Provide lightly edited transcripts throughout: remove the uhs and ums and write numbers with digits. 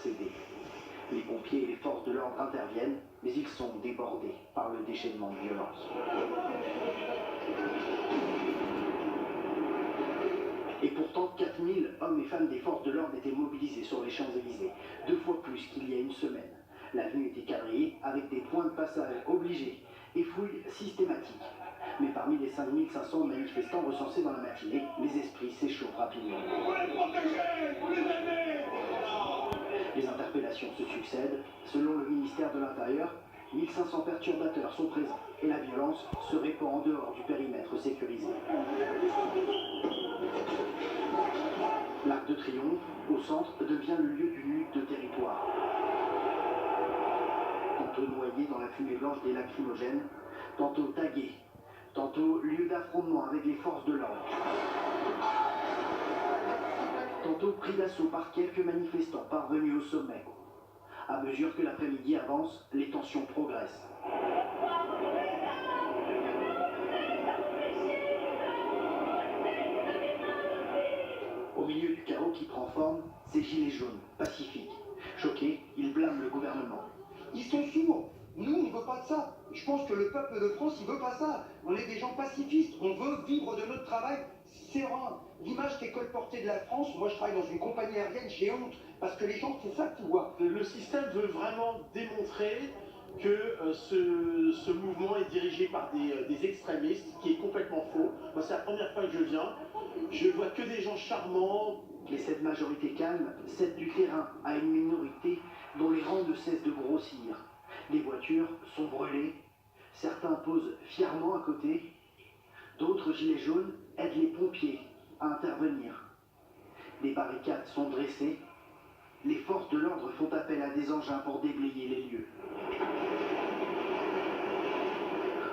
céder. Les pompiers et les forces de l'ordre interviennent, mais ils sont débordés par le déchaînement de violence. Et pourtant, 4000 hommes et femmes des forces de l'ordre étaient mobilisés sur les Champs-Élysées, 2 fois plus qu'il y a une semaine. L'avenue était quadrillée avec des points de passage obligés et fouilles systématiques. Mais parmi les 5500 manifestants recensés dans la matinée, les esprits s'échauffent rapidement. Les interpellations se succèdent. Selon le ministère de l'Intérieur, 1500 perturbateurs sont présents et la violence se répand en dehors du périmètre sécurisé. L'Arc de Triomphe, au centre, devient le lieu d'une lutte de territoire. Tantôt noyé dans la fumée blanche des lacrymogènes, tantôt tagué, tantôt lieu d'affrontement avec les forces de l'ordre. Tantôt pris d'assaut par quelques manifestants parvenus au sommet. À mesure que l'après-midi avance, les tensions progressent. Au milieu du chaos qui prend forme, ces gilets jaunes, pacifiques. Choqués, ils blâment le gouvernement. Ils sont sourds. Nous, on ne veut pas de ça. Je pense que le peuple de France, il veut pas ça. On est des gens pacifistes. On veut vivre de notre travail serein. L'image qui est colportée de la France, moi je travaille dans une compagnie aérienne, j'ai honte. Parce que les gens, c'est ça qu'ils voient. Le système veut vraiment démontrer que ce mouvement est dirigé par des extrémistes, ce qui est complètement faux. Moi, c'est la première fois que je viens. Je vois que des gens charmants. Mais cette majorité calme cède du terrain à une minorité dont les rangs ne cessent de grossir. Les voitures sont brûlées, certains posent fièrement à côté, d'autres gilets jaunes aident les pompiers à intervenir. Des barricades sont dressées, les forces de l'ordre font appel à des engins pour déblayer les lieux.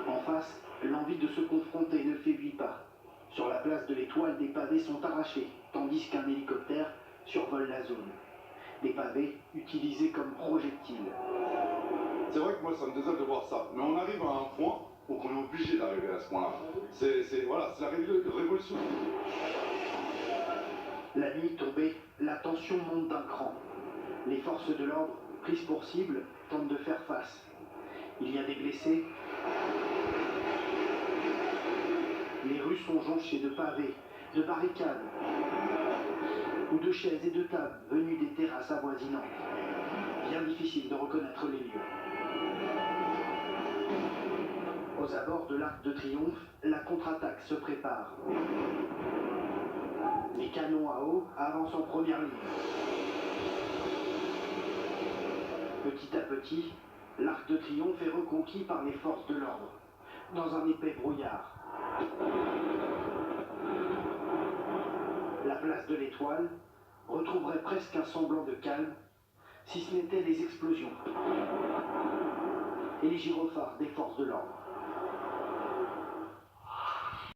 En face, l'envie de se confronter ne faiblit pas. Sur la place de l'Étoile, des pavés sont arrachés, tandis qu'un hélicoptère survole la zone. Des pavés utilisés comme projectiles. C'est vrai que moi ça me désole de voir ça, mais on arrive à un point où on est obligé d'arriver à ce point-là. C'est la révolution. La nuit tombée, la tension monte d'un cran. Les forces de l'ordre, prises pour cible, tentent de faire face. Il y a des blessés. Les rues sont jonchées de pavés, de barricades, ou de chaises et de tables venues des terrasses avoisinantes. Bien difficile de reconnaître les lieux. Aux abords de l'Arc de Triomphe, la contre-attaque se prépare. Les canons à eau avancent en première ligne. Petit à petit, l'Arc de Triomphe est reconquis par les forces de l'ordre, dans un épais brouillard. La place de l'Étoile retrouverait presque un semblant de calme, si ce n'était les explosions et les gyrophares des forces de l'ordre.